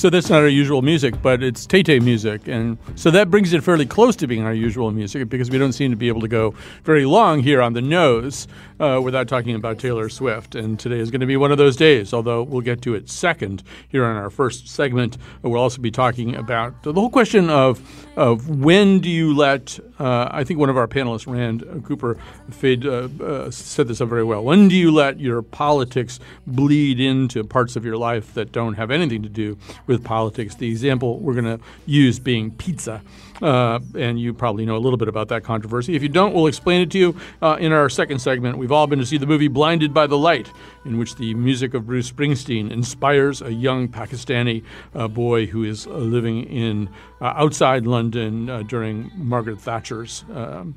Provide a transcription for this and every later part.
So that's not our usual music, but it's Tay-Tay music. And so that brings it fairly close to being our usual music because we don't seem to be able to go very long here on the nose without talking about Taylor Swift. And today is going to be one of those days, although we'll get to it second here on our first segment. We'll also be talking about the whole question of when do you let I think one of our panelists, Rand Cooper, set this up very well. When do you let your politics bleed into parts of your life that don't have anything to do with politics? The example we're going to use being pizza. And you probably know a little bit about that controversy. If you don't, we'll explain it to you in our second segment. We've all been to see the movie Blinded by the Light, in which the music of Bruce Springsteen inspires a young Pakistani boy who is living in outside London during Margaret Thatcher's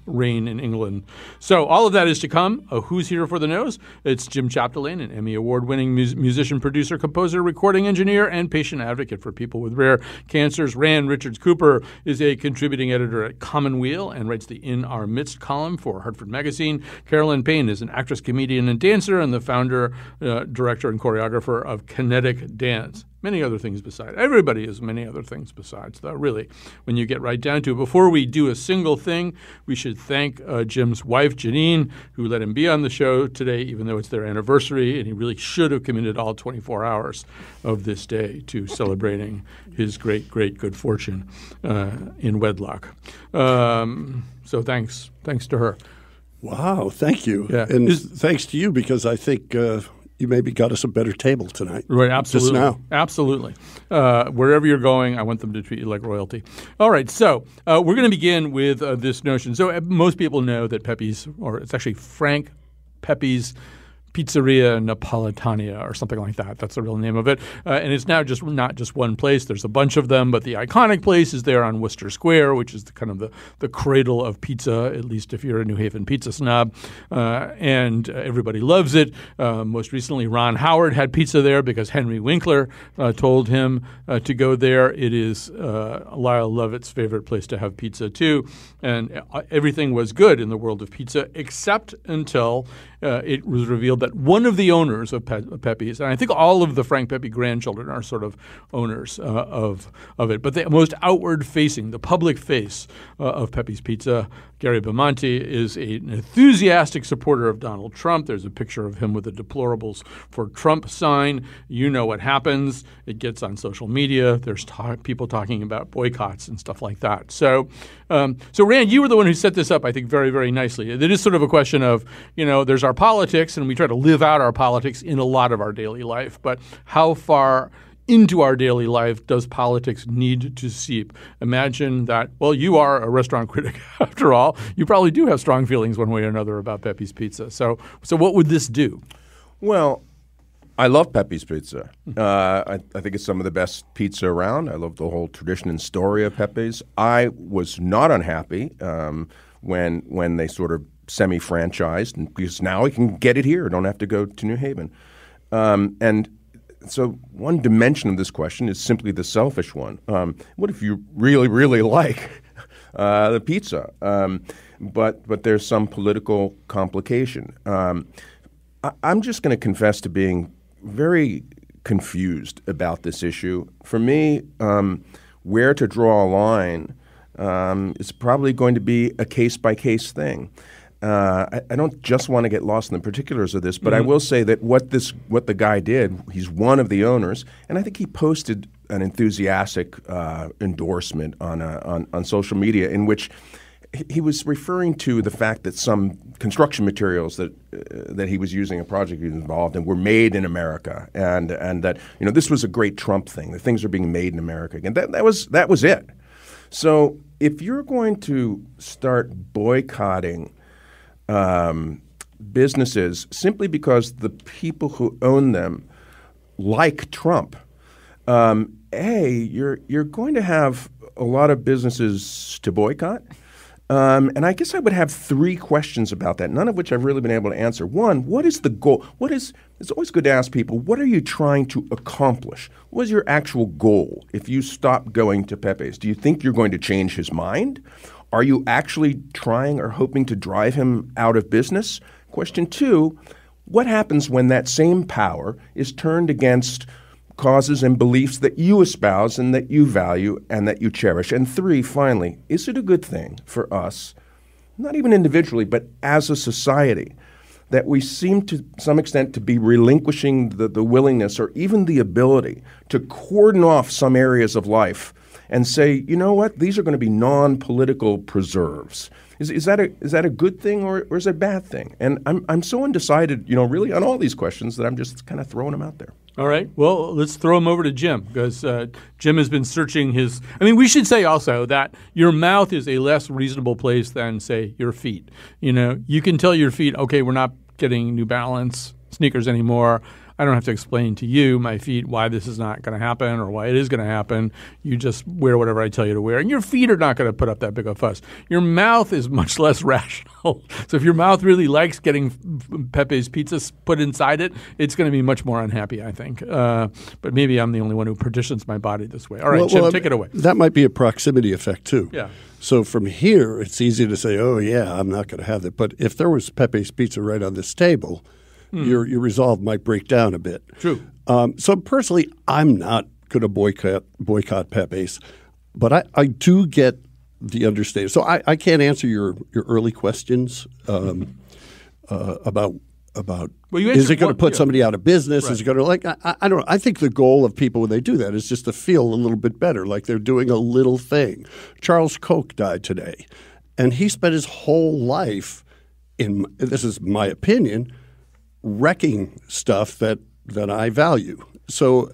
reign in England. So all of that is to come. Who's here for the nose? It's Jim Chapdelaine, an Emmy Award-winning musician, producer, composer, recording engineer, and patient advocate for people with rare cancers. Rand Richards Cooper is a contributing editor at Commonweal and writes the In Our Midst column for Hartford Magazine. Carolyn Payne is an actress, comedian, and dancer, and the founder, director, and choreographer of Kinetic Dance. Many other things besides. Everybody is many other things besides, though, really, when you get right down to it. Before we do a single thing, we should thank Jim's wife, Janine, who let him be on the show today, even though it's their anniversary, and he really should have committed all 24 hours of this day to celebrating his great, great good fortune in wedlock. So thanks to her. Wow, thank you. Yeah. And thanks to you, because I think you maybe got us a better table tonight. Right, absolutely. Just now. Absolutely. Wherever you're going, I want them to treat you like royalty. All right, so we're going to begin with this notion. So most people know that Pepe's, or it's actually Frank Pepe's Pizzeria Napolitania or something like that. That's the real name of it. And it's now not just one place. There's a bunch of them, but the iconic place is there on Worcester Square, which is the cradle of pizza, at least if you're a New Haven pizza snob. And everybody loves it. Most recently, Ron Howard had pizza there because Henry Winkler told him to go there. It is Lyle Lovett's favorite place to have pizza, too. And everything was good in the world of pizza, except until it was revealed that one of the owners of Pepe's, and I think all of the Frank Pepe grandchildren are sort of owners of it, but the most outward-facing, the public face of Pepe's Pizza, Gary Bamonte, is an enthusiastic supporter of Donald Trump. There's a picture of him with a deplorables for Trump sign. You know what happens. It gets on social media. There's people talking about boycotts and stuff like that. So Rand, you were the one who set this up, I think, very, very nicely. It is sort of a question of, there's our politics, and we try to live out our politics in a lot of our daily life. But how far into our daily life does politics need to seep? Imagine that, well, you are a restaurant critic after all. You probably do have strong feelings one way or another about Pepe's Pizza. So what would this do? Well, I love Pepe's Pizza. I think it's some of the best pizza around. I love the whole tradition and story of Pepe's. I was not unhappy when they sort of semi-franchised, because now we can get it here. I don't have to go to New Haven. And so one dimension of this question is simply the selfish one. What if you really, really like the pizza? But there's some political complication. I'm just going to confess to being very confused about this issue. For me, where to draw a line is probably going to be a case-by-case thing. I don't just want to get lost in the particulars of this, but I will say that what the guy did, he's one of the owners, and I think he posted an enthusiastic endorsement on social media in which he was referring to the fact that some construction materials that he was using, a project he was involved in, were made in America, and that this was a great Trump thing. The things are being made in America again. That was it. So if you're going to start boycotting businesses simply because the people who own them like Trump, you're going to have a lot of businesses to boycott. And I guess I would have three questions about that, none of which I've really been able to answer. One, what is the goal? It's always good to ask people, what are you trying to accomplish? What is your actual goal if you stop going to Pepe's? Do you think you're going to change his mind? Are you actually trying or hoping to drive him out of business? Question two, what happens when that same power is turned against causes and beliefs that you espouse and that you value and that you cherish? And 3, finally, is it a good thing for us, not even individually, but as a society, that we seem to some extent to be relinquishing the willingness or even the ability to cordon off some areas of life and say, you know what, these are going to be non-political preserves? Is that a good thing or is it a bad thing? And I'm so undecided, really on all these questions that I'm just kind of throwing them out there. All right. Well, let's throw him over to Jim because Jim has been searching his. I mean, we should say also that your mouth is a less reasonable place than, say, your feet. You can tell your feet, okay, we're not getting New Balance sneakers anymore. I don't have to explain to you, my feet, why this is not going to happen or why it is going to happen. You just wear whatever I tell you to wear. And your feet are not going to put up that big of a fuss. Your mouth is much less rational. So if your mouth really likes getting Pepe's pizza put inside it, it's going to be much more unhappy, I think. But maybe I'm the only one who partitions my body this way. All right, Jim, take it away. That might be a proximity effect, too. Yeah. So from here, it's easy to say, oh, yeah, I'm not going to have that. But if there was Pepe's Pizza right on this table, your resolve might break down a bit. True. So personally, I'm not going to boycott Pepe's, but I do get the understanding. So I can't answer your early questions about is it going to put somebody out of business? Right. Is it going to I don't know. I think the goal of people when they do that is just to feel a little bit better, like they're doing a little thing. Charles Koch died today, and he spent his whole life this is my opinion, wrecking stuff that I value. So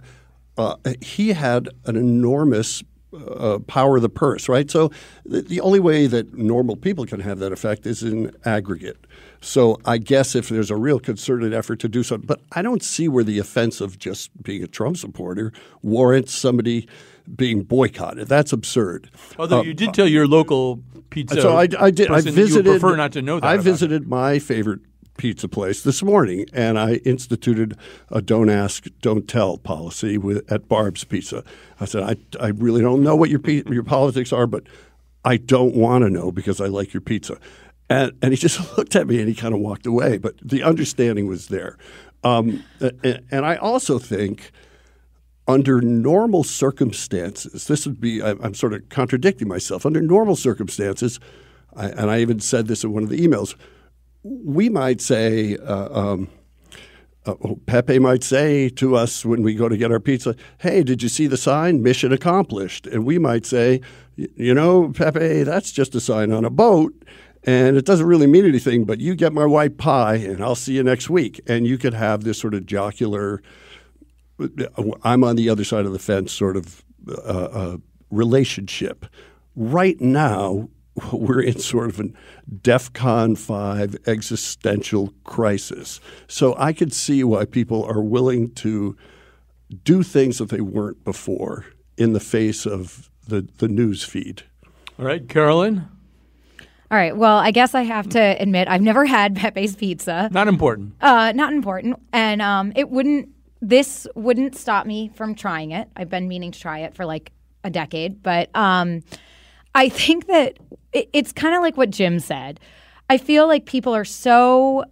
he had an enormous power of the purse, right? So the only way that normal people can have that effect is in aggregate. So I guess if there's a real concerted effort to do something, but I don't see where the offense of just being a Trump supporter warrants somebody being boycotted. That's absurd. Although you did tell your local pizza so I did. I visited. You would prefer not to know that. I visited my favorite pizza place this morning, and I instituted a don't ask, don't tell policy at Barb's Pizza. I said, I really don't know what your politics are, but I don't want to know because I like your pizza. And he just looked at me and he kind of walked away, but the understanding was there. And I also think under normal circumstances, this would be, I'm sort of contradicting myself, under normal circumstances, and I even said this in one of the emails, we might say, Pepe might say to us when we go to get our pizza, hey, did you see the sign? Mission accomplished. And we might say, Pepe, that's just a sign on a boat, and it doesn't really mean anything, but you get my white pie, and I'll see you next week. And you could have this sort of jocular, I'm on the other side of the fence sort of relationship. Right now, we're in sort of a DEFCON 5 existential crisis. So I could see why people are willing to do things that they weren't before in the face of the news feed. All right, Carolyn? All right. Well, I guess I have to admit I've never had Pepe's Pizza. Not important. Not important. And this wouldn't stop me from trying it. I've been meaning to try it for like a decade. But I think that it's kind of like what Jim said. I feel like many people are so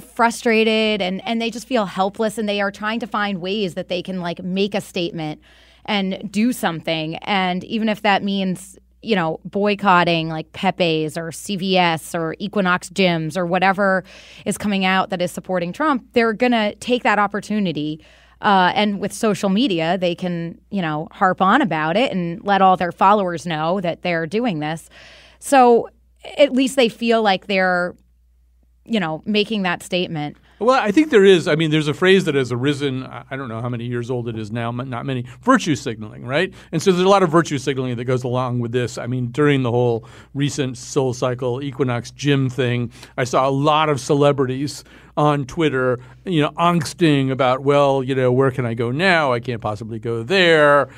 frustrated and they just feel helpless, and they are trying to find ways that they can like make a statement and do something. And even if that means, boycotting like Pepe's or CVS or Equinox gyms or whatever is coming out that is supporting Trump, they're going to take that opportunity. And with social media, they can, harp on about it and let all their followers know that they're doing this. So at least they feel like they're, making that statement. Well, I think there is. I mean, there's a phrase that has arisen. I don't know how many years old it is now, not many. Virtue signaling, right? And so there's a lot of virtue signaling that goes along with this. I mean, during the whole recent SoulCycle Equinox gym thing, I saw a lot of celebrities on Twitter, angsting about, where can I go now? I can't possibly go there.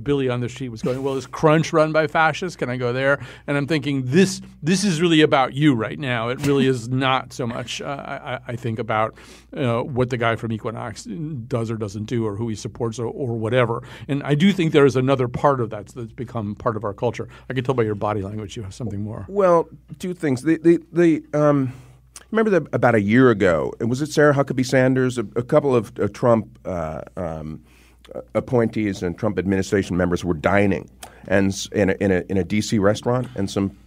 Billy on the street was going, well, is Crunch run by fascists? Can I go there? And I'm thinking, this is really about you right now. It really is not so much, I think, about what the guy from Equinox does or doesn't do or who he supports or whatever. And I do think there is another part of that that's become part of our culture. I can tell by your body language you have something more. Well, two things. Remember that about a year ago, was it Sarah Huckabee Sanders? A couple of Trump appointees and Trump administration members were dining and in a D.C. restaurant, and some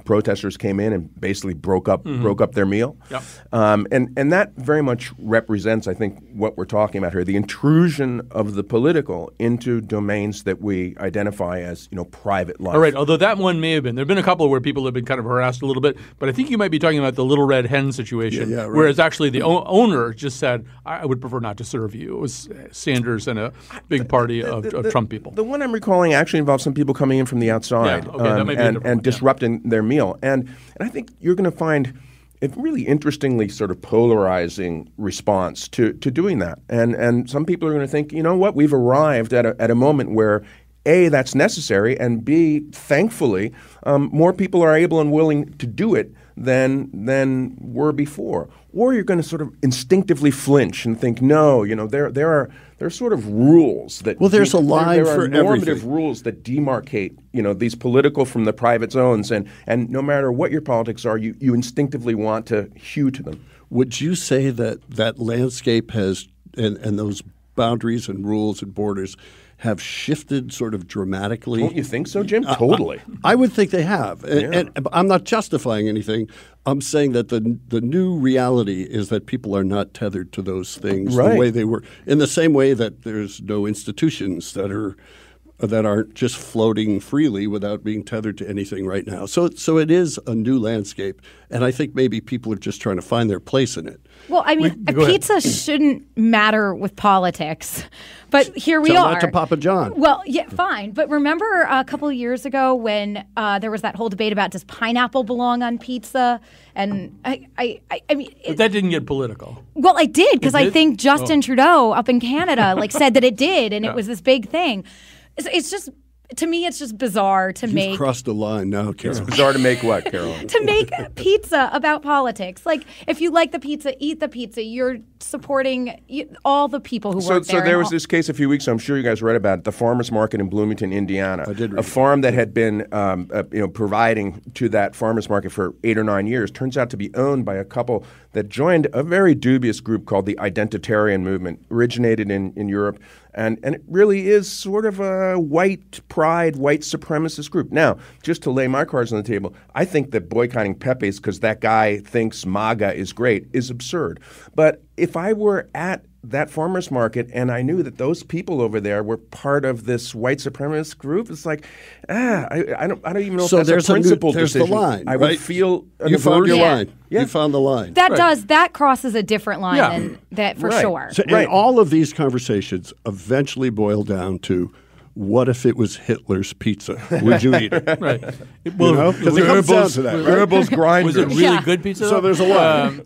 protesters came in and basically broke up their meal. Yep. And that very much represents, I think, what we're talking about here, the intrusion of the political into domains that we identify as, private life. All right, although that one may have been. There have been a couple where people have been kind of harassed a little bit, but I think you might be talking about the little red hen situation, right. whereas actually the owner just said, I would prefer not to serve you. It was Sanders and a big party of Trump people. The one I'm recalling actually involves some people coming in from the outside that might be a different one, and disrupting their meal. And I think you're going to find a really interestingly sort of polarizing response to doing that. And some people are going to think, you know what, we've arrived at a moment where A, that's necessary, and B, thankfully, more people are able and willing to do it than were before. Or you're going to sort of instinctively flinch and think, no, there are sort of rules that there's a line there for are normative everything. rules that demarcate these political from the private zones, and no matter what your politics are, you instinctively want to hew to them. Would you say that landscape has and those boundaries and rules and borders have shifted sort of dramatically? Don't you think so, Jim? Totally. I would think they have. And I'm not justifying anything. I'm saying that the new reality is that people are not tethered to those things the way they were. In the same way that there's no institutions that aren't just floating freely without being tethered to anything right now. So it is a new landscape, and I think maybe people are just trying to find their place in it. Well, I mean, pizza shouldn't matter with politics, but here we Tell are. that to Papa John. Well, yeah, fine. But remember a couple of years ago when there was that whole debate about does pineapple belong on pizza? And I mean, but that didn't get political. Well, I did because I think Justin Trudeau up in Canada said that it did, and it was this big thing. It's just, to me, it's just bizarre to make. You've crossed the line now, Carol. It's bizarre to make what, Caroline? To make pizza about politics. Like, if you like the pizza, eat the pizza. You're supporting all the people who work there. So there was this case a few weeks ago, I'm sure you guys read about it, the farmer's market in Bloomington, Indiana. I did read a farm that had been providing to that farmer's market for 8 or 9 years turns out to be owned by a couple that joined a very dubious group called the Identitarian Movement, originated in Europe. And it really is sort of a white pride, white supremacist group. Now, just to lay my cards on the table, I think that boycotting Pepe's because that guy thinks MAGA is great is absurd. But if I were at that farmer's market and I knew that those people over there were part of this white supremacist group, it's like, I don't even know if that's a principled decision. There's the line, I would feel you found your line. Yeah. You found the line. That crosses a different line than that for sure. So, and all of these conversations eventually boil down to, what if it was Hitler's pizza? Would you eat it? Right. Well, because it comes down to that. Goebbels grinder. Was it really good pizza? So there's a lot.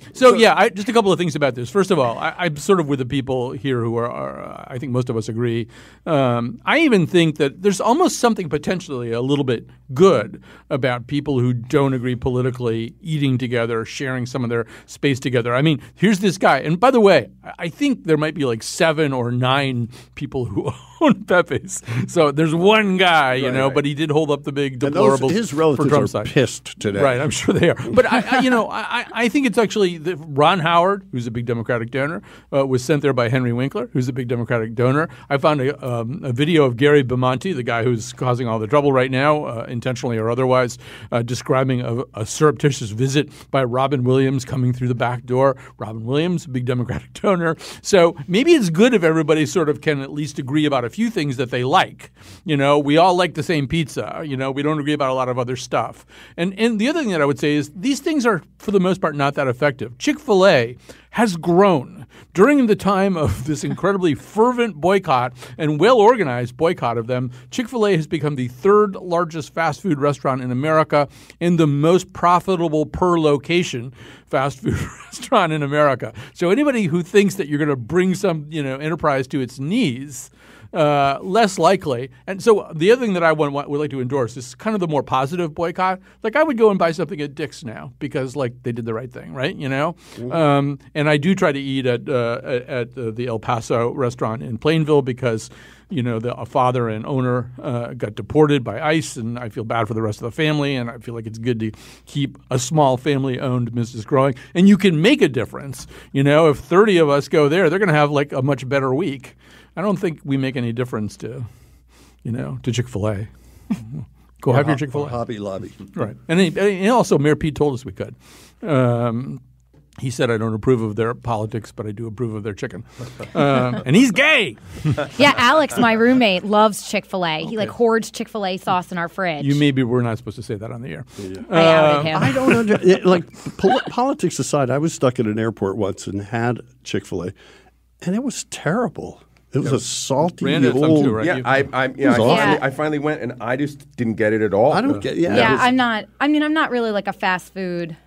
Just a couple of things about this. First of all, I'm sort of with the people here who are I think most of us agree. I even think that there's almost something potentially a little bit good about people who don't agree politically eating together, sharing some of their space together. I mean, here's this guy. And by the way, I think there might be like 7 or 9 people who own Pepe's. So there's one guy, but he did hold up the big deplorables. His relatives are pissed today. Right, I'm sure they are. But I think it's actually Ron Howard, who's a big Democratic donor, was sent there by Henry Winkler, who's a big Democratic donor. I found a video of Gary Bemonte, the guy who's causing all the trouble right now, intentionally or otherwise, describing a surreptitious visit by Robin Williams coming through the back door. Robin Williams, a big Democratic donor. So maybe it's good if everybody sort of can at least agree about a few things that they like. We all like the same pizza. We don't agree about a lot of other stuff. And the other thing that I would say is these things are, for the most part, not that effective. Chick-fil-A has grown during the time of this incredibly fervent boycott and well-organized boycott of them. Chick-fil-A has become the 3rd largest fast food restaurant in America and the most profitable per location fast food restaurant in America. So anybody who thinks that you're going to bring some enterprise to its knees, less likely. And so the other thing that I would like to endorse is kind of the more positive boycott. Like I would go and buy something at Dick's now because they did the right thing, right? Mm-hmm. And I do try to eat at the El Paso restaurant in Plainville because the father and owner got deported by ICE, and I feel bad for the rest of the family, and I feel like it's good to keep a small family-owned business growing. And you can make a difference. If 30 of us go there, they're going to have a much better week. I don't think we make any difference to Chick-fil-A. Go have your Chick-fil-A. Hobby Lobby. Right. And also Mayor Pete told us we could. He said, I don't approve of their politics, but I do approve of their chicken. And he's gay. Yeah, Alex, my roommate, loves Chick-fil-A. He hoards Chick-fil-A sauce in our fridge. Maybe we're not supposed to say that on the air. Yeah. I outed him. I don't understand. Politics aside, I was stuck at an airport once and had Chick-fil-A, and it was terrible. It was a salty old. Too, right? Yeah, I finally went, and I just didn't get it at all. I don't get. Yeah, I'm not. I mean, I'm not really like a fast food.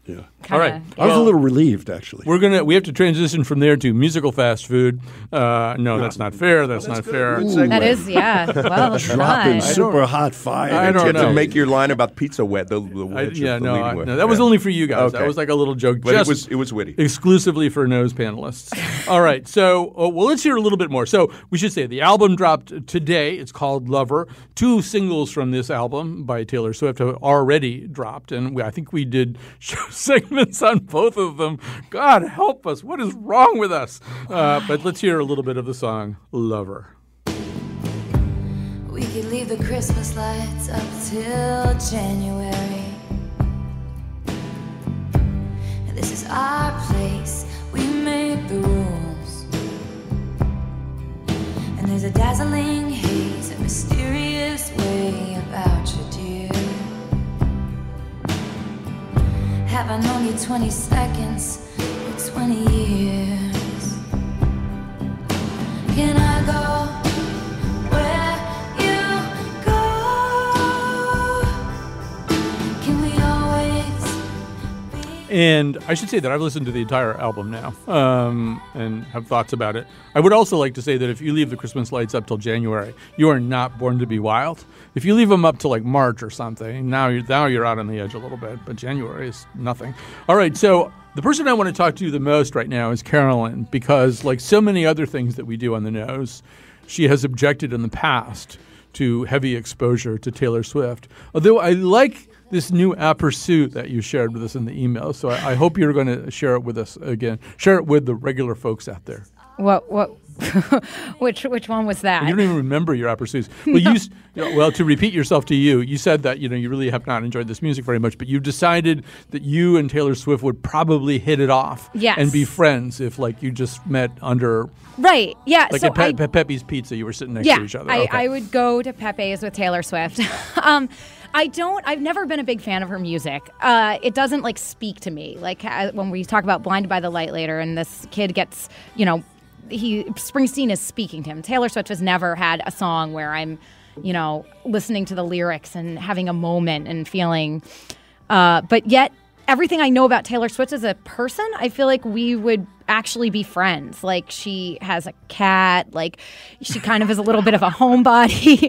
Yeah. All right. I was a little relieved, actually. We have to transition from there to musical fast food. No, that's not fair. That's not fair. That is, yeah. Well, dropping super hot fire. I don't know. To make your line about pizza wet. No, that was only for you guys. Okay. That was like a little joke. But it was witty. Exclusively for nose panelists. All right. So, let's hear a little bit more. So, we should say the album dropped today. It's called Lover. 2 singles from this album by Taylor Swift have already dropped, and I think we did show segments on both of them. God help us. What is wrong with us? But let's hear a little bit of the song Lover. We could leave the Christmas lights up till January. This is our place. We make the rules. And there's a dazzling haze, a mysterious way about you, dear. Have I known you 20 seconds or 20 years? Can I go where you go? Can we always be? And I should say that I've listened to the entire album now and have thoughts about it. I would also like to say that if you leave the Christmas lights up till January, you are not born to be wild. If you leave them up till like March or something, now you're out on the edge a little bit. But January is nothing. All right, so the person I want to talk to the most right now is Carolyn, because like so many other things that we do on the nose, she has objected in the past to heavy exposure to Taylor Swift. Although I like this new aperçu that you shared with us in the email, so I hope you're going to share it with us again. Share it with the regular folks out there. What? which one was that? You don't even remember your aperçus. Well, to repeat yourself to you said that you really have not enjoyed this music very much, but you decided that you and Taylor Swift would probably hit it off and be friends if you just met under right. Yeah, like so at Pepe's Pizza, you were sitting next to each other. I would go to Pepe's with Taylor Swift. I've never been a big fan of her music. It doesn't speak to me. When we talk about Blinded by the Light later, and this kid gets, Springsteen is speaking to him. Taylor Swift has never had a song where I'm, listening to the lyrics and having a moment and feeling, but yet everything I know about Taylor Swift as a person, I feel like we would actually be friends. She has a cat. She kind of is a little bit of a homebody.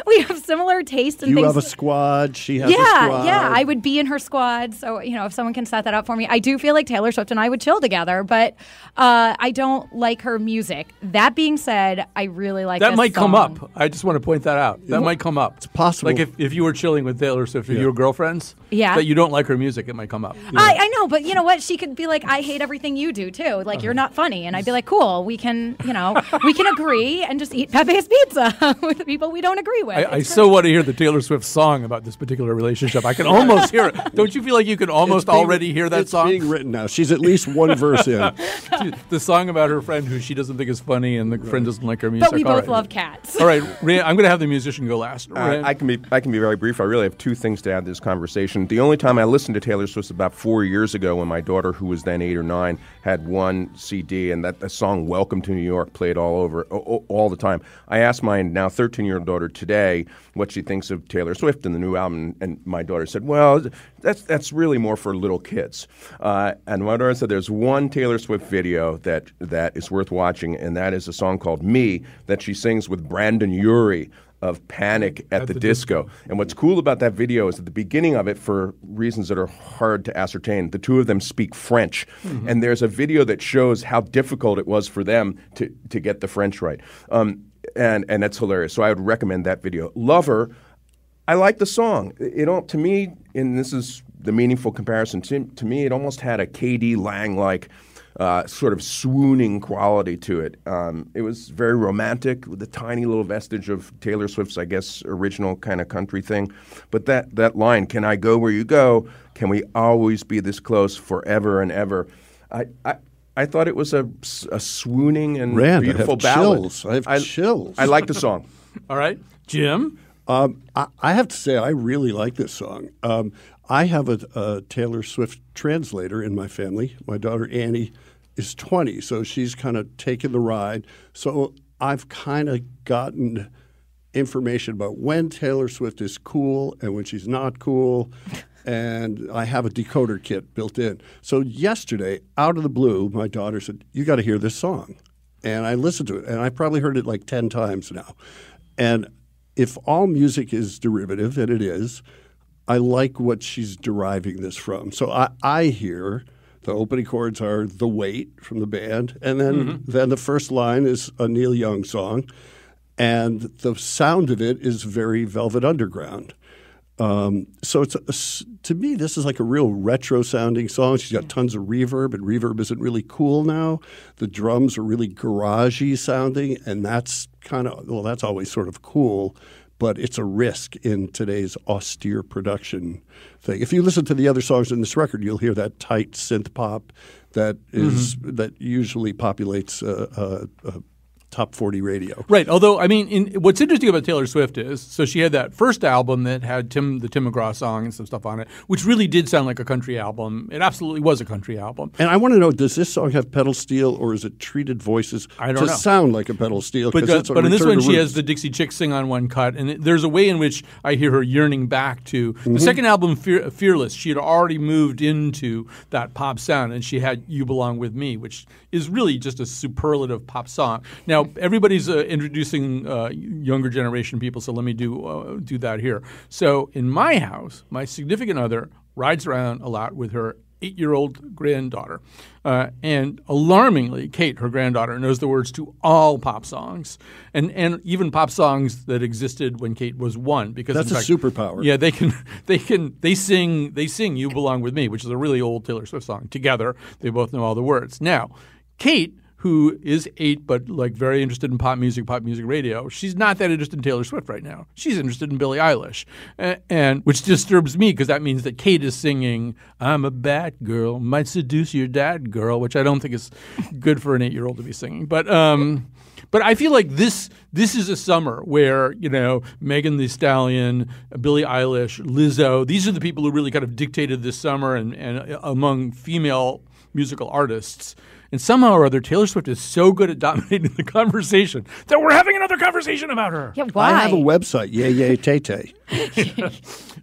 We have similar tastes and things. You have a squad. She has a squad. Yeah. I would be in her squad. So, if someone can set that up for me. I do feel like Taylor Swift and I would chill together, but I don't like her music. That being said, I really like that might song. come up. I just want to point that out. That might come up. It's possible. If you were chilling with Taylor Swift, if you were girlfriends, that you don't like her music, it might come up. I know, but you know what? She could be like, I hate everything you do too. You're not funny, and I'd be like, cool. We can, we can agree and just eat Pepe's Pizza with the people we don't agree with. I so want to hear the Taylor Swift song about this particular relationship. I can almost hear it. Don't you feel like you can almost already hear that song? It's being written now. She's at least one verse in. The song about her friend who she doesn't think is funny, and the friend doesn't like her music. But we both love cats. All right, I'm going to have the musician go last. I can be very brief. I really have 2 things to add to this conversation. The only time I listened to Taylor Swift was about 4 years ago when my daughter, who was then 8 or 9, had one CD, and that song "Welcome to New York" played all the time. I asked my now 13-year-old daughter today what she thinks of Taylor Swift and the new album, and my daughter said, "Well, that's really more for little kids." And my daughter said, "There's one Taylor Swift video that is worth watching, and that is a song called 'Me' that she sings with Brandon Urie of Panic at the Disco." And what's cool about that video is at the beginning of it, for reasons that are hard to ascertain, the 2 of them speak French. Mm-hmm. And there's a video that shows how difficult it was for them to get the French right. And that's hilarious. So I would recommend that video. Lover, I like the song. To me, and this is the meaningful comparison, to me it almost had a K.D. Lang-like sort of swooning quality to it. It was very romantic with a tiny little vestige of Taylor Swift's, I guess, original kind of country thing. But that line, "Can I go where you go? Can we always be this close forever and ever?" I thought it was a swooning and beautiful ballad. Chills. I have chills. I like the song. All right. Jim? I have to say I really like this song. I have a Taylor Swift translator in my family. My daughter Annie is 20, so she's kind of taken the ride. So I've kind of gotten information about when Taylor Swift is cool and when she's not cool. And I have a decoder kit built in. So yesterday, out of the blue, my daughter said, "You got to hear this song." And I listened to it, and I probably heard it like 10 times now. And if all music is derivative, and it is, I like what she's deriving this from. So I hear the opening chords are "The Weight" from the band, and then the first line is a Neil Young song, and the sound of it is very Velvet Underground. So to me, this is like a real retro-sounding song. She's got tons of reverb, and reverb isn't really cool now. The drums are really garagey sounding, and that's that's always sort of cool, but it's a risk in today's austere production thing. If you listen to the other songs in this record, you'll hear that tight synth pop that usually populates top 40 radio. Right. Although, I mean, what's interesting about Taylor Swift is, so she had that first album that had the Tim McGraw song and some stuff on it, which really did sound like a country album. It absolutely was a country album. And I want to know, does this song have pedal steel or is it treated voices to sound like a pedal steel? But in this one, she has the Dixie Chicks sing on one cut, and there's a way in which I hear her yearning back to the second album, Fearless. She had already moved into that pop sound, and she had "You Belong With Me," which is really just a superlative pop song. Now, everybody's introducing younger generation people, so let me do that here. So in my house, my significant other rides around a lot with her 8-year-old granddaughter. And alarmingly, Kate, her granddaughter, knows the words to all pop songs, and even pop songs that existed when Kate was 1. Because that's a superpower. Yeah, they sing "You Belong With Me," which is a really old Taylor Swift song. Together, they both know all the words. Now, Kate, who is 8 but like very interested in pop music radio, she's not that interested in Taylor Swift right now. She's interested in Billie Eilish, and which disturbs me because that means that Kate is singing "I'm a bad girl, might seduce your dad, girl," which I don't think is good for an 8-year-old to be singing. But I feel like this is a summer where, Megan Thee Stallion, Billie Eilish, Lizzo, these are the people who really kind of dictated this summer and among female musical artists. And somehow or other, Taylor Swift is so good at dominating the conversation that we're having another conversation about her. Yeah, why? I have a website, Yay Tay.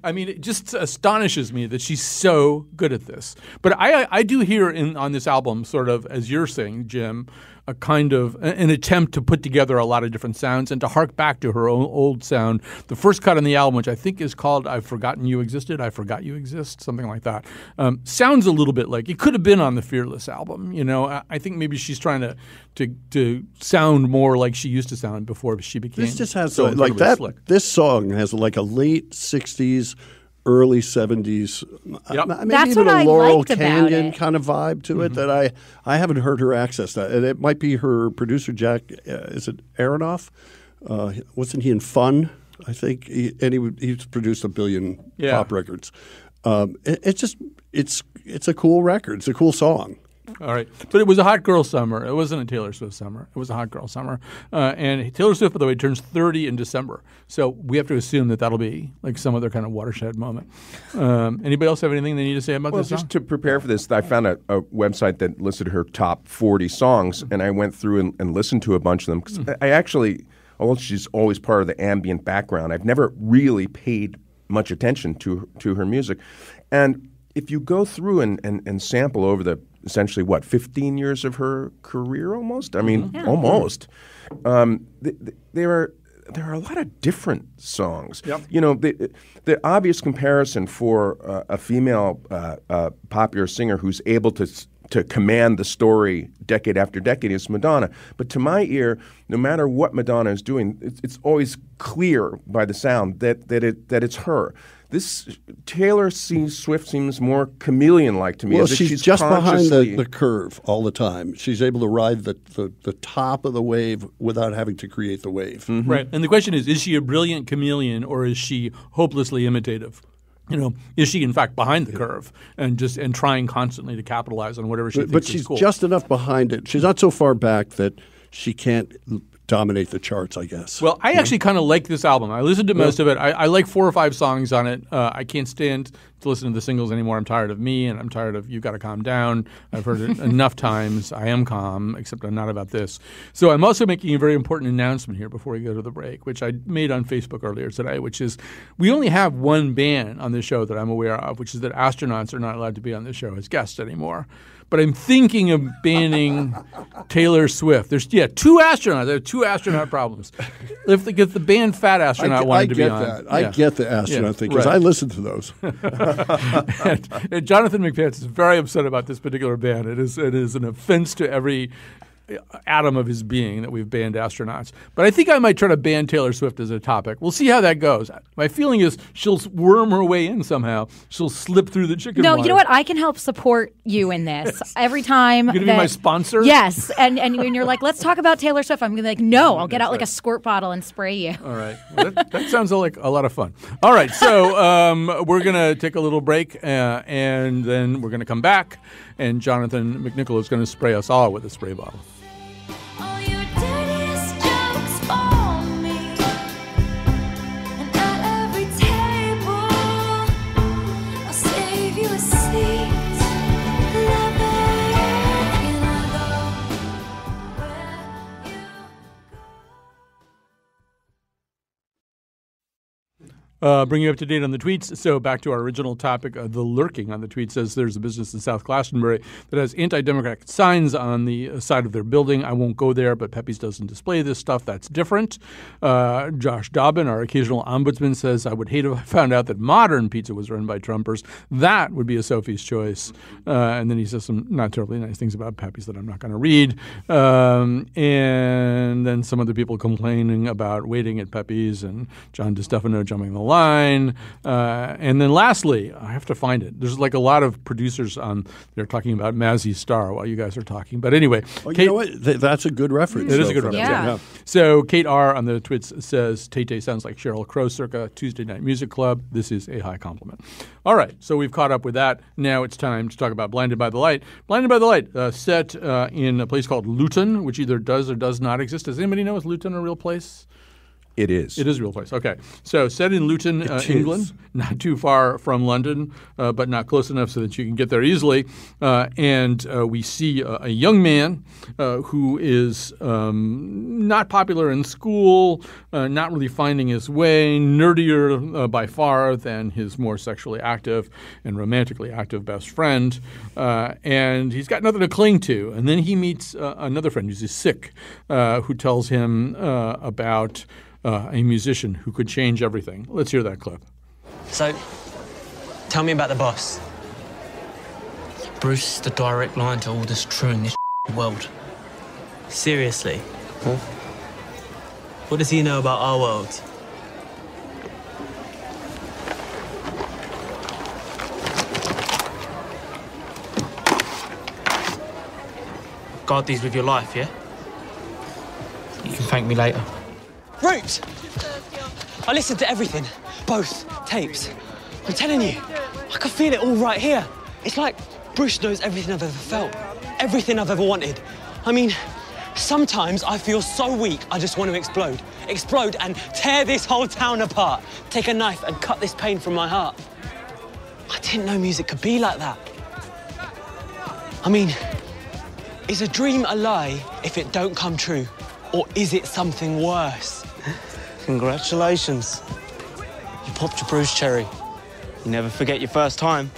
I mean, it just astonishes me that she's so good at this. But I do hear on this album, sort of, as you're saying, Jim, a kind of an attempt to put together a lot of different sounds and to hark back to her own old sound. The first cut on the album, which I think is called "I've Forgotten You Existed," "I Forgot You Exist," something like that, sounds a little bit like it could have been on the Fearless album. I think maybe she's trying to sound more like she used to sound before she became. This just has like that. Slick. This song has like a late 60s, early 70s, maybe That's even what a I Laurel liked about Canyon it. kind of vibe to it that I haven't heard her access that. And it might be her producer, Jack, is it Aronoff? Wasn't he in Fun, I think? He's produced a billion pop records. It's a cool record. It's a cool song. All right. But it was a hot girl summer. It wasn't a Taylor Swift summer. It was a hot girl summer. And Taylor Swift, by the way, turns 30 in December. So we have to assume that that'll be like some other kind of watershed moment. Anybody else have anything they need to say about this song? Just to prepare for this, I found a website that listed her top 40 songs, and I went through and listened to a bunch of them. 'Cause I actually, although she's always part of the ambient background, I've never really paid much attention to her music. And if you go through and sample over essentially 15 years of her career almost? I mean, almost. There are a lot of different songs. Yep. The obvious comparison for a female popular singer who's able to command the story decade after decade is Madonna. But to my ear, no matter what Madonna is doing, it's always clear by the sound that it's her. Taylor Swift seems more chameleon-like to me. Well, as if she's just behind the curve all the time. She's able to ride the top of the wave without having to create the wave. Mm-hmm. Right. And the question is she a brilliant chameleon or is she hopelessly imitative? Is she in fact behind the curve and trying constantly to capitalize on whatever she thinks is cool? But she's just enough behind it. She's not so far back that she can't dominate the charts, I guess. Well, I actually kind of like this album. I listened to most of it. I like 4 or 5 songs on it. I can't stand to listen to the singles anymore. I'm tired of Me, and I'm tired of You Gotta Calm Down. I've heard it enough times. I am calm, except I'm not about this. So I'm also making a very important announcement here before we go to the break, which I made on Facebook earlier today, which is we only have one band on this show that I'm aware of, which is that astronauts are not allowed to be on this show as guests anymore. But I'm thinking of banning Taylor Swift. There's 2 astronauts. I have 2 astronaut problems. If the band Fat Astronaut wanted to be on. I get the astronaut thing because I listen to those. and Jonathan McPants is very upset about this particular ban. It is an offense to every atom of his being that we've banned astronauts. But I think I might try to ban Taylor Swift as a topic. We'll see how that goes. My feeling is she'll worm her way in somehow. She'll slip through the chicken wire. No, you know what? I can help support you in this. Every time You're going to be my sponsor? Yes. And when you're like, let's talk about Taylor Swift, I'm going to be like, no, I'll get out like a squirt bottle and spray you. All right. Well, that sounds like a lot of fun. All right. So we're going to take a little break and then we're going to come back and Jonathan McNichol is going to spray us all with a spray bottle. Bring you up to date on the tweets. So back to our original topic, the lurking on the tweet says there's a business in South Glastonbury that has anti-democratic signs on the side of their building. I won't go there, but Pepe's doesn't display this stuff. That's different. Josh Dobbin, our occasional ombudsman, says, I would hate if I found out that Modern Pizza was run by Trumpers. That would be a Sophie's choice. And then he says some not terribly nice things about Pepe's that I'm not going to read. And then some other people complaining about waiting at Pepe's and John DeStefano jumping the line. And then lastly, I have to find it. There's like a lot of producers on there talking about Mazzy Star while you guys are talking. But anyway. Kate, you know what? That's a good reference. It is a good reference. Yeah. So Kate R. on the tweets says, Tay sounds like Sheryl Crow circa Tuesday Night Music Club. This is a high compliment. All right. So we've caught up with that. Now it's time to talk about Blinded by the Light. Blinded by the Light, set in a place called Luton, which either does or does not exist. Does anybody know, is Luton a real place? It is. It is a real place. Okay. So set in Luton, England, not too far from London, but not close enough so that you can get there easily. And we see a young man who is not popular in school, not really finding his way, nerdier by far than his more sexually active and romantically active best friend. And he's got nothing to cling to. And then he meets another friend who's sick, who tells him about a musician who could change everything. Let's hear that clip. So, tell me about the boss. Bruce is the direct line to all that's true in this world. Seriously? Huh? What does he know about our world? Guard these with your life, yeah? You can thank me later. Roots! I listened to everything. Both tapes. I'm telling you, I can feel it all right here. It's like Bruce knows everything I've ever felt. Everything I've ever wanted. I mean, sometimes I feel so weak, I just want to explode. Explode and tear this whole town apart. Take a knife and cut this pain from my heart. I didn't know music could be like that. I mean, is a dream a lie if it don't come true? Or is it something worse? Congratulations. You popped your Bruce cherry. You never forget your first time.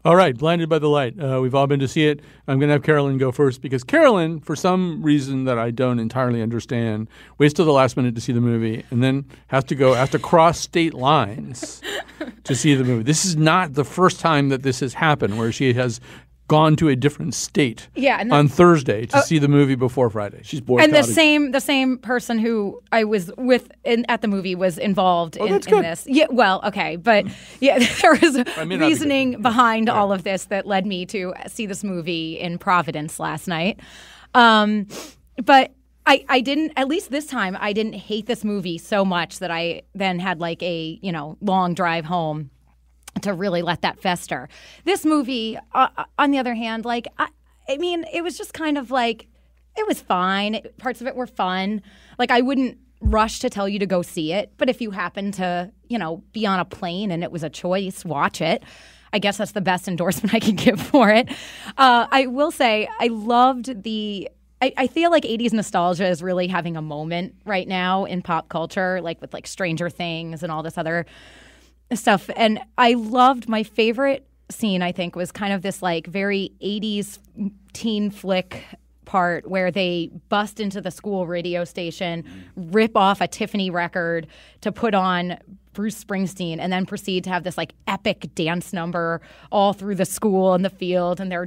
All right, Blinded by the Light. We've all been to see it. I'm going to have Carolyn go first because Carolyn, for some reason that I don't entirely understand, waits till the last minute to see the movie and then has to cross state lines to see the movie. This is not the first time that this has happened, where she has gone to a different state on Thursday to see the movie before Friday. She's boycotting. And the same person who I was with at the movie was involved in this. Yeah, well, okay, but there was a reasoning behind all of this that led me to see this movie in Providence last night. But I didn't, at least this time, I didn't hate this movie so much that I then had like a long drive home to really let that fester. This movie, on the other hand, like, I mean, it was just kind of like, it was fine. Parts of it were fun. Like, I wouldn't rush to tell you to go see it, but if you happen to, be on a plane and it was a choice, watch it. I guess that's the best endorsement I can give for it. I will say, I loved I feel like 80s nostalgia is really having a moment right now in pop culture, like with like Stranger Things and all this other stuff. And I loved, my favorite scene, I think, was kind of this like very 80s teen flick part where they bust into the school radio station, rip off a Tiffany record to put on Bruce Springsteen, and then proceed to have this like epic dance number all through the school and the field. And they're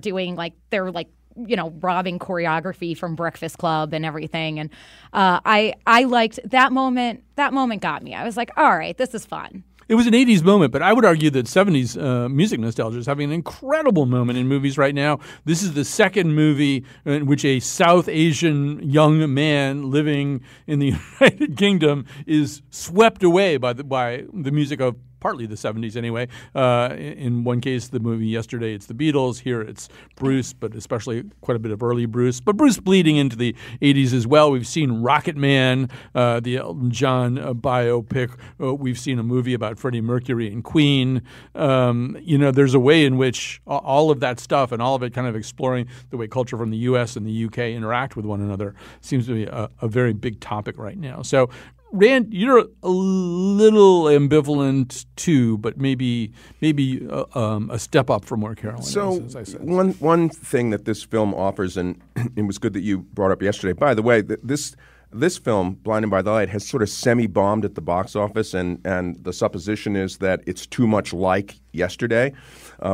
robbing choreography from Breakfast Club and everything. And I liked that moment. That moment got me. I was like, all right, this is fun. It was an 80s moment, but I would argue that 70s music nostalgia is having an incredible moment in movies right now. This is the second movie in which a South Asian young man living in the United Kingdom is swept away by the music of partly the 70s anyway. In one case, the movie yesterday, it's the Beatles. Here it's Bruce, but especially quite a bit of early Bruce. But Bruce bleeding into the 80s as well. We've seen Rocket Man, the Elton John biopic. We've seen a movie about Freddie Mercury and Queen. There's a way in which all of that stuff and all of it kind of exploring the way culture from the U.S. and the U.K. interact with one another seems to be a very big topic right now. So Rand, you're a little ambivalent too, but maybe a step up from where Carolyn is, as I said. One thing that this film offers, and it was good that you brought up yesterday. By the way, this film, Blinded by the Light, has sort of semi-bombed at the box office, and the supposition is that it's too much like yesterday,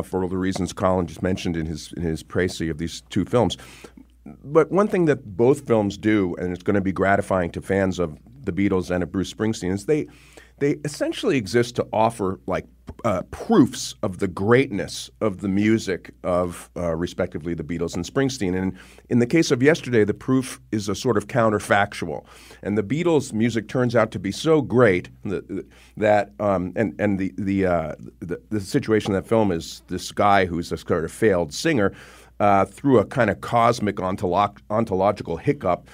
for all the reasons Colin just mentioned in his précis of these two films. But one thing that both films do, and it's going to be gratifying to fans of the Beatles and of Bruce Springsteen, is they essentially exist to offer like proofs of the greatness of the music of respectively the Beatles and Springsteen. And in the case of yesterday, the proof is a sort of counterfactual. And the Beatles' music turns out to be so great that the situation in that film is this guy who's a sort of failed singer. Through a kind of cosmic ontological hiccup,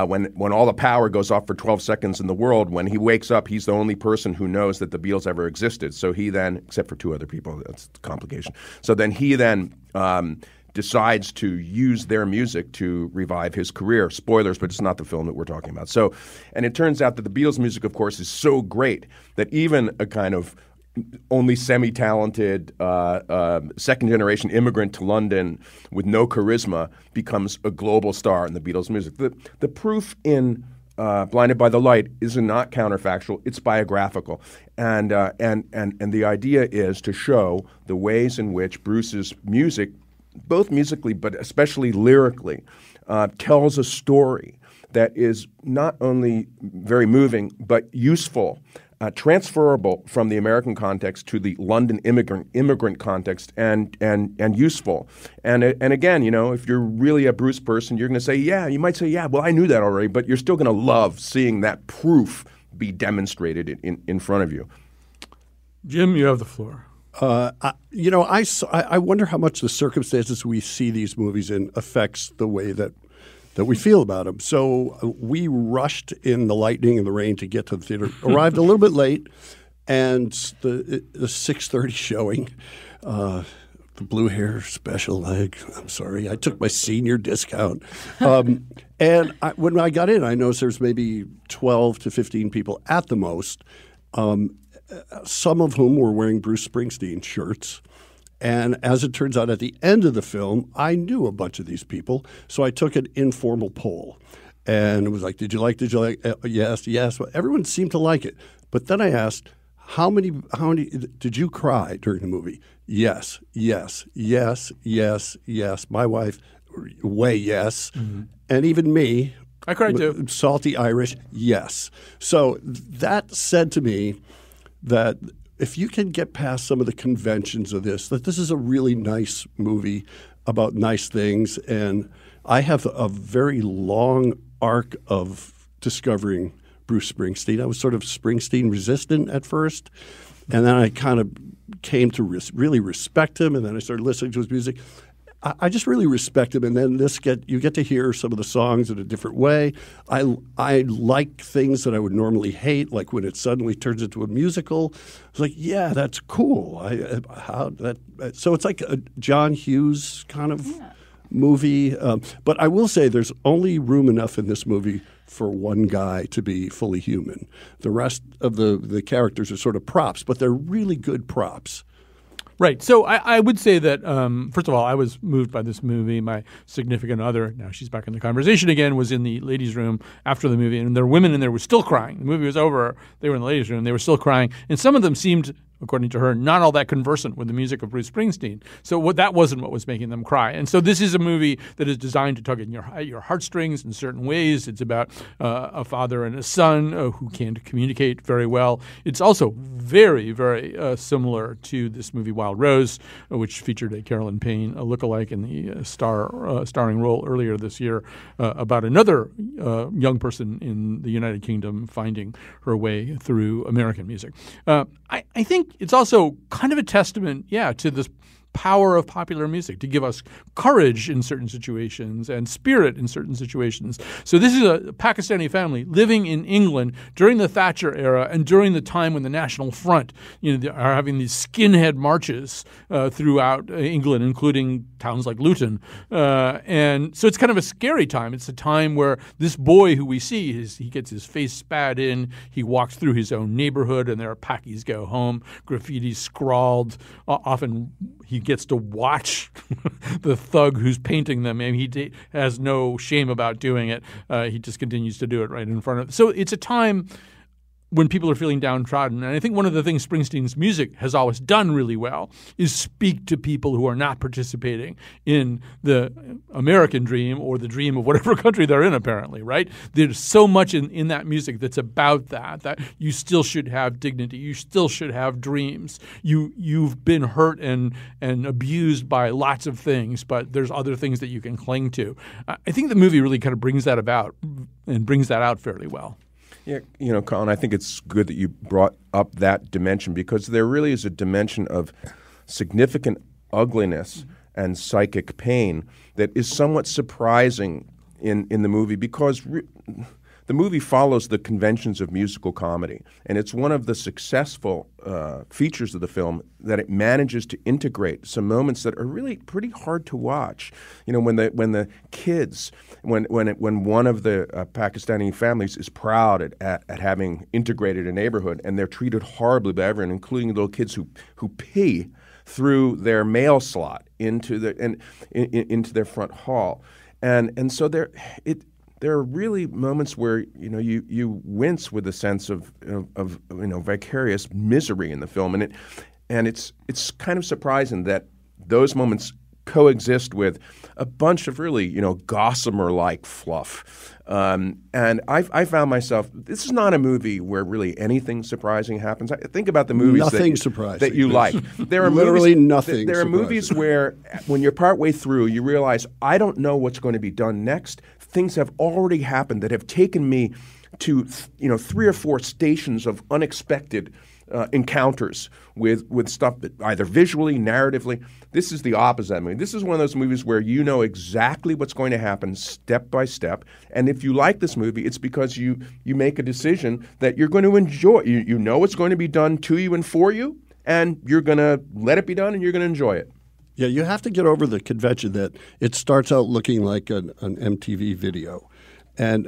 when all the power goes off for 12 seconds in the world, when he wakes up, he's the only person who knows that the Beatles ever existed. So he then, except for two other people, that's the complication. So then he decides to use their music to revive his career. Spoilers, but it's not the film that we're talking about. So, and it turns out that the Beatles' music, of course, is so great that even a kind of only semi-talented second-generation immigrant to London with no charisma becomes a global star in the Beatles' music. The proof in Blinded by the Light is not counterfactual; it's biographical, and the idea is to show the ways in which Bruce's music, both musically but especially lyrically, tells a story that is not only very moving but useful. Transferable from the American context to the London immigrant context, and useful. And again, if you're really a Bruce person, you're going to say, you might say, well, I knew that already, but you're still going to love seeing that proof be demonstrated in front of you. Jim, you have the floor. I wonder how much the circumstances we see these movies in affects the way that we feel about them. So we rushed in the lightning and the rain to get to the theater, arrived a little bit late, and the 6:30 showing, the blue hair special leg, I'm sorry, I took my senior discount. And when I got in, I noticed there's maybe 12 to 15 people at the most, some of whom were wearing Bruce Springsteen shirts. And as it turns out, at the end of the film, I knew a bunch of these people, so I took an informal poll. And it was like, did you like? Yes. Well, everyone seemed to like it. But then I asked, How many did you cry during the movie? Yes, yes, yes, yes, yes. My wife, way yes. Mm-hmm. And even me. I cried too. Salty Irish, yes. So that said to me that if you can get past some of the conventions of this, that this is a really nice movie about nice things. And I have a very long arc of discovering Bruce Springsteen. I was sort of Springsteen resistant at first, and then I kind of came to really respect him, and then I started listening to his music. I just really respect him, and then you get to hear some of the songs in a different way. I like things that I would normally hate, like when it suddenly turns into a musical. It's like, yeah, that's cool. So it's like a John Hughes kind of movie. But I will say there's only room enough in this movie for one guy to be fully human. The rest of the characters are sort of props, but they're really good props. Right. So I would say that, first of all, I was moved by this movie. My significant other, now she's back in the conversation again, was in the ladies' room after the movie, and there were women in there who were still crying. The movie was over. They were in the ladies' room. They were still crying. And some of them seemed, according to her, not all that conversant with the music of Bruce Springsteen. So that wasn't what was making them cry. And so this is a movie that is designed to tug at your heartstrings in certain ways. It's about a father and a son who can't communicate very well. It's also very, very similar to this movie Wild Rose, which featured a Carolyn Payne lookalike in the starring role earlier this year, about another young person in the United Kingdom finding her way through American music. I think it's also kind of a testament, to this power of popular music to give us courage in certain situations and spirit in certain situations. So this is a Pakistani family living in England during the Thatcher era and during the time when the National Front, are having these skinhead marches throughout England, including towns like Luton. And so it's kind of a scary time. It's a time where this boy who we see, he gets his face spat in, he walks through his own neighborhood, and there are Pakis go home, graffiti scrawled. Often he gets to watch the thug who's painting them, and he has no shame about doing it. He just continues to do it right in front of. So it's a time when people are feeling downtrodden. And I think one of the things Springsteen's music has always done really well is speak to people who are not participating in the American dream or the dream of whatever country they're in, apparently, right? There's so much in that music that's about that you still should have dignity. You still should have dreams. You've been hurt and abused by lots of things, but there's other things that you can cling to. I think the movie really kind of brings that about and brings that out fairly well. Yeah, Colin, I think it's good that you brought up that dimension, because there really is a dimension of significant ugliness and psychic pain that is somewhat surprising in the movie, because the movie follows the conventions of musical comedy, and it's one of the successful features of the film that it manages to integrate some moments that are really pretty hard to watch. When the kids, when one of the Pakistani families is proud at having integrated a neighborhood, and they're treated horribly by everyone, including little kids who pee through their mail slot into their front hall, and so there are really moments where you wince with a sense of vicarious misery in the film, and it's kind of surprising that those moments coexist with a bunch of really gossamer-like fluff. And I found myself, this is not a movie where really anything surprising happens. I think about the movies that you like. There are literally nothing. There are movies where when you're partway through, you realize I don't know what's going to be done next. Things have already happened that have taken me to 3 or 4 stations of unexpected encounters with stuff that either visually, narratively. This is the opposite. I mean, this is one of those movies where you know exactly what's going to happen step by step. And if you like this movie, it's because you make a decision that you're going to enjoy. You know what's going to be done to you and for you, and you're going to let it be done, and you're going to enjoy it. Yeah, you have to get over the convention that it starts out looking like an MTV video, and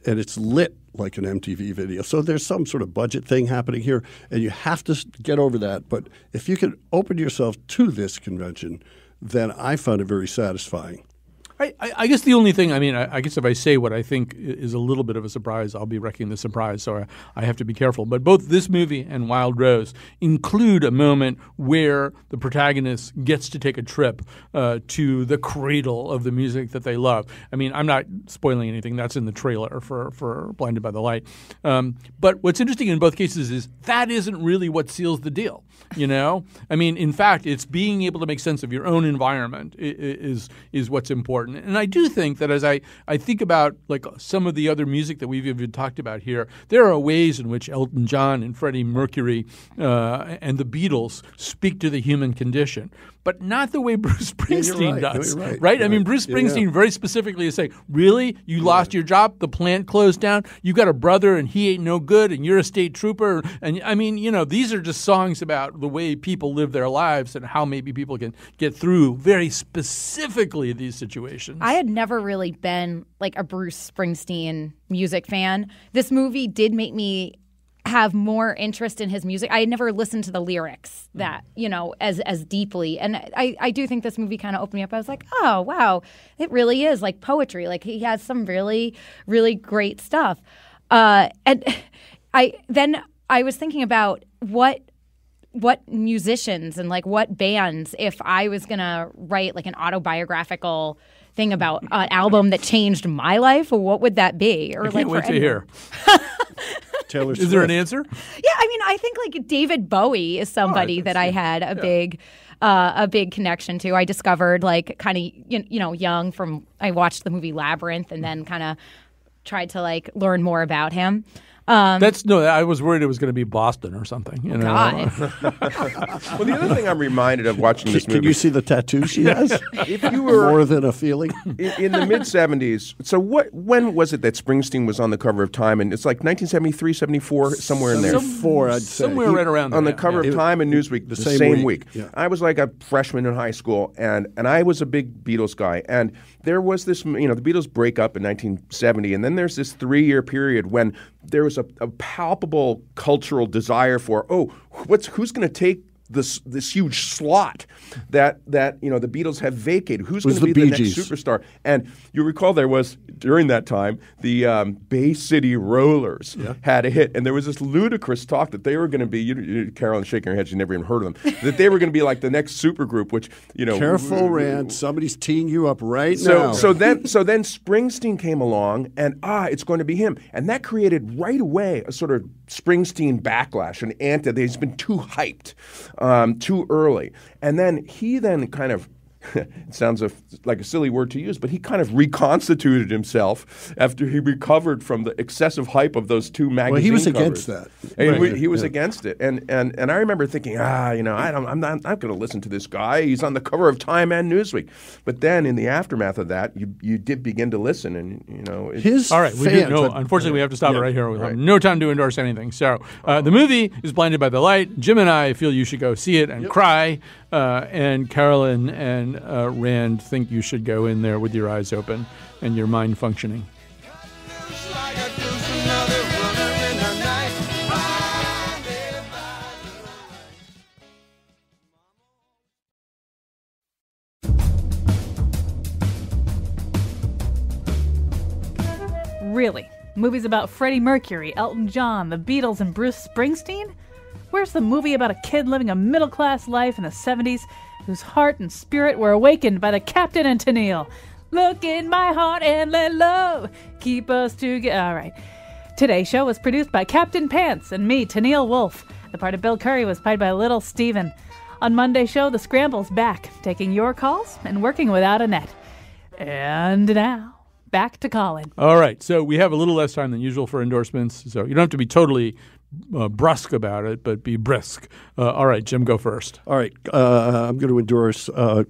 it's lit like an MTV video. So there's some sort of budget thing happening here, and you have to get over that. But if you can open yourself to this convention, then I found it very satisfying. I guess the only thing, I guess if I say what I think is a little bit of a surprise, I'll be wrecking the surprise, so I have to be careful. But both this movie and Wild Rose include a moment where the protagonist gets to take a trip to the cradle of the music that they love. I'm not spoiling anything. That's in the trailer for Blinded by the Light. But what's interesting in both cases is that isn't really what seals the deal. In fact, it's being able to make sense of your own environment is what's important. And I do think that as I think about like some of the other music that we've even talked about here, there are ways in which Elton John and Freddie Mercury and the Beatles speak to the human condition, but not the way Bruce Springsteen does. Right? Bruce Springsteen very specifically is saying, really? You lost your job? The plant closed down? You got a brother and he ain't no good and you're a state trooper? And these are just songs about the way people live their lives and how maybe people can get through very specifically these situations. I had never really been like a Bruce Springsteen music fan. This movie did make me have more interest in his music. I had never listened to the lyrics that, as deeply. And I do think this movie kind of opened me up. I was like, oh, wow, it really is like poetry. Like he has some really, really great stuff. And I was thinking about what musicians and like what bands, if I was going to write like an autobiographical thing about an album that changed my life, what would that be? Or I can't wait to hear. Taylor Swift. Is there an answer? Yeah, I think like David Bowie is somebody that I had a big connection to. I discovered like kind of young from I watched the movie Labyrinth and then kind of tried to like learn more about him. I was worried it was going to be Boston or something. God. Well, the other thing I'm reminded of watching this movie. Can you see the tattoo she has? If you were more than a feeling. In the mid '70s. So when was it that Springsteen was on the cover of Time? And it's like 1973, 74, somewhere in there. 74, I'd say. Somewhere right around there. On the cover of Time and Newsweek the same week. Yeah. I was like a freshman in high school, and I was a big Beatles guy. And there was this, the Beatles break up in 1970, and then there's this 3-year period when there was a palpable cultural desire for, who's going to take this huge slot that the Beatles have vacated? Who's going to be the next superstar? And you recall there was, during that time, the Bay City Rollers had a hit, and there was this ludicrous talk that they were going to be, Carolyn's shaking her head, she never even heard of them, that they were going to be like the next supergroup, which, Careful, Rand, somebody's teeing you up now. So then Springsteen came along, and it's going to be him. And that created right away a sort of Springsteen backlash, an he's been too hyped. Too early. And then he kind of, it sounds like a silly word to use, but he kind of reconstituted himself after he recovered from the excessive hype of those two magazine Well, he was covers. against that. And he was against it. And I remember thinking, I'm not going to listen to this guy. He's on the cover of Time and Newsweek. But then in the aftermath of that, you did begin to listen, and his all right, fans. Unfortunately, we have to stop it right here. We have no time to endorse anything. So the movie is Blinded by the Light. Jim and I feel you should go see it and cry. And Carolyn and Rand think you should go in there with your eyes open and your mind functioning. Really? Movies about Freddie Mercury, Elton John, the Beatles, and Bruce Springsteen? Where's the movie about a kid living a middle-class life in the 70s whose heart and spirit were awakened by the Captain and Tennille? Look in my heart and let love keep us together. All right. Today's show was produced by Captain Pants and me, Tennille Wolfe. The part of Bill Curry was played by Little Steven. On Monday's show, The Scramble's back, taking your calls and working without a net. And now, back to Colin. All right. So we have a little less time than usual for endorsements, so you don't have to be totally brusque about it, but be brisk. All right, Jim, go first. All right. I'm going to endorse on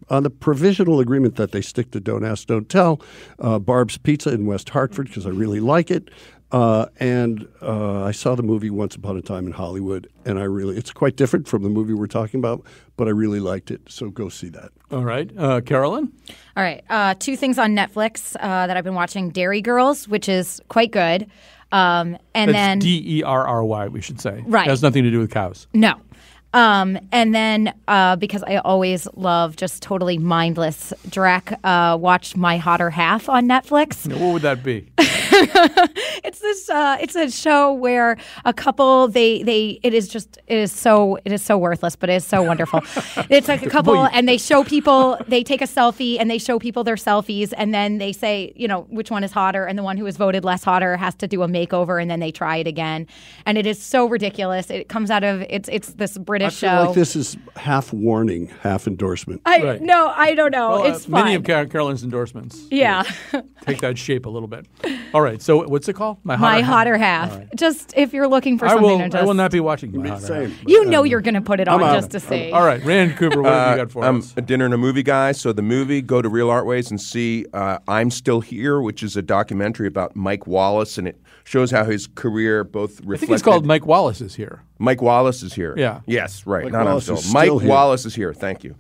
the provisional agreement that they stick to Don't Ask, Don't Tell, Barb's Pizza in West Hartford, because I really like it. And I saw the movie Once Upon a Time in Hollywood, and it's quite different from the movie we're talking about, but I really liked it. So go see that. All right. Carolyn? All right. 2 things on Netflix that I've been watching. Dairy Girls, which is quite good. And That's then Derry, we should say. Right. It has nothing to do with cows. No. And then because I always love just totally mindless Drek, watch My Hotter Half on Netflix. What would that be? It's a show where a couple it is so worthless, but it is so wonderful. It's like a couple and they show people, they take a selfie and they show people their selfies and then they say, which one is hotter, and the one who was voted less hotter has to do a makeover and then they try it again. And it is so ridiculous. It comes out of it's this British show. I feel like this is half warning, half endorsement. No, I don't know. Well, it's fun. Many of Carolyn's endorsements. Yeah. Take that shape a little bit. All right. So what's it called? My Hotter Half. Right. Just if you're looking for something I will not be watching My Hotter Half. You're going to put it on just to see. All right. Rand Cooper, what have you got for us? I'm a dinner and a movie guy. So the movie, go to Real Artways and see I'm Still Here, which is a documentary about Mike Wallace, and it shows how his career both reflected. I think it's called Mike Wallace is Here. Mike Wallace is here. Yeah. Yes, right. Mike Not Wallace I'm is still. Mike still here. Wallace is here. Thank you.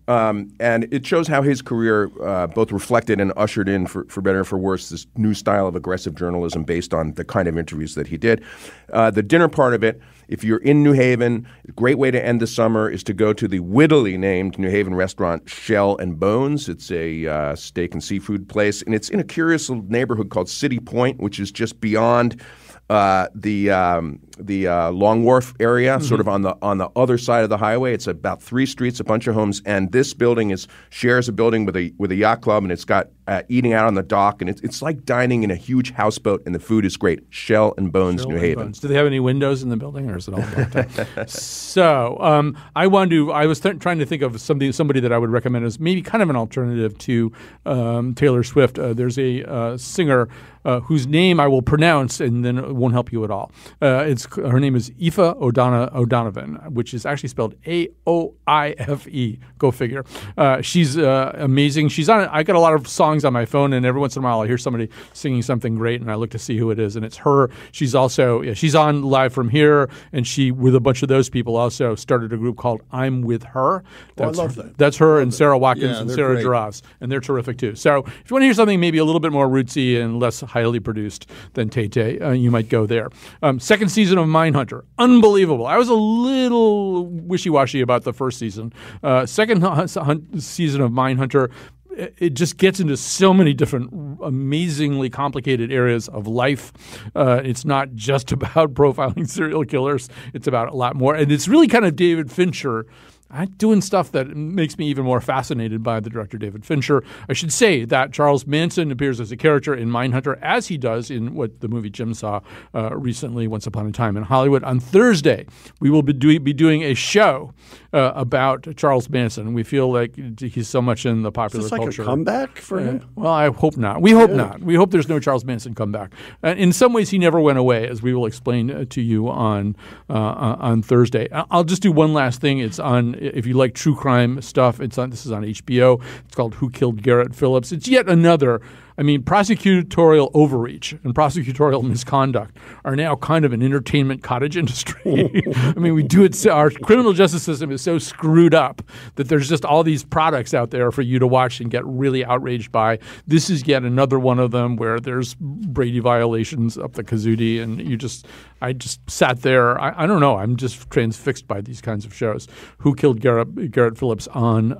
And it shows how his career both reflected and ushered in, for better or for worse, this new style of aggressive journalism based on the kind of interviews that he did. The dinner part of it, if you're in New Haven, a great way to end the summer is to go to the wittily named New Haven restaurant Shell and Bones. It's a steak and seafood place, and it's in a curious little neighborhood called City Point, which is just beyond the Long Wharf area, sort of on the other side of the highway. It's about 3 streets, a bunch of homes, and this building shares a building with a yacht club, and it's got eating out on the dock, and it's like dining in a huge houseboat, and the food is great. Shell and Bones, New Haven. Do they have any windows in the building, or is it all blocked out? So I was trying to think of somebody that I would recommend as maybe kind of an alternative to Taylor Swift. There's a singer whose name I will pronounce, and then it won't help you at all. Her name is Aoife O'Donovan, which is actually spelled Aoife. Go figure. She's amazing. She's on. I got a lot of songs on my phone, and every once in a while I hear somebody singing something great, and I look to see who it is, and it's her. She's also she's on Live from Here, and she, with a bunch of those people, also started a group called I'm With Her. I love that. That's her and Sarah Watkins and Sarah great. Giras, and they're terrific too. So if you want to hear something maybe a little bit more rootsy and less highly produced than Tay-Tay, you might go there. Second season of Mindhunter, unbelievable. I was a little wishy-washy about the first season. Second season of Mindhunter, it just gets into so many different amazingly complicated areas of life. It's not just about profiling serial killers. It's about a lot more. And it's really kind of David Fincher doing stuff that makes me even more fascinated by the director David Fincher. I should say that Charles Manson appears as a character in Mindhunter, as he does in what the movie Jim saw recently, Once Upon a Time in Hollywood. On Thursday, we will be doing a show about Charles Manson. We feel like he's so much in the popular culture. Is this like a comeback for him? Well, I hope not. We hope not. We hope there's no Charles Manson comeback. In some ways, he never went away, as we will explain to you on Thursday. I'll just do one last thing. It's on. If you like true crime stuff, this is on HBO. It's called Who Killed Garrett Phillips. It's yet another. Prosecutorial overreach and prosecutorial misconduct are now kind of an entertainment cottage industry. We do it. Our criminal justice system is so screwed up that there's just all these products out there for you to watch and get really outraged by. This is yet another one of them where there's Brady violations up the kazootie, and I just sat there. I don't know. I'm just transfixed by these kinds of shows. Who Killed Garrett Phillips on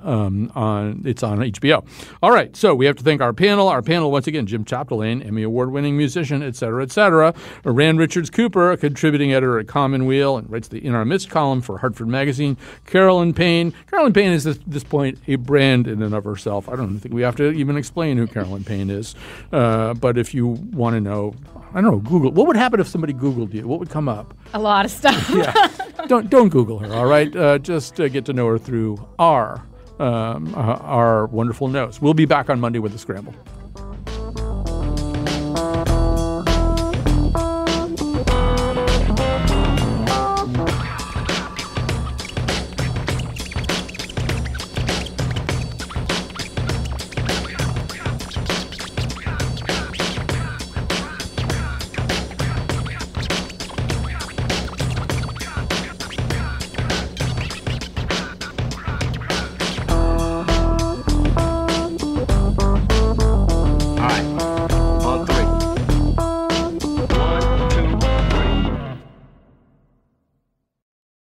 HBO. All right. So we have to thank our panel. Our panel, once again, Jim Chapdelaine, Emmy Award-winning musician, et cetera, et cetera. Rand Richards Cooper, a contributing editor at Commonweal and writes the In Our Midst column for Hartford Magazine. Carolyn Payne. Carolyn Payne is at this point a brand in and of herself. I don't think we have to even explain who Carolyn Payne is. But if you want to know, I don't know, Google. What would happen if somebody Googled you? What would come up? A lot of stuff. Yeah. Don't Google her, all right? Just get to know her through our wonderful notes. We'll be back on Monday with The Scramble.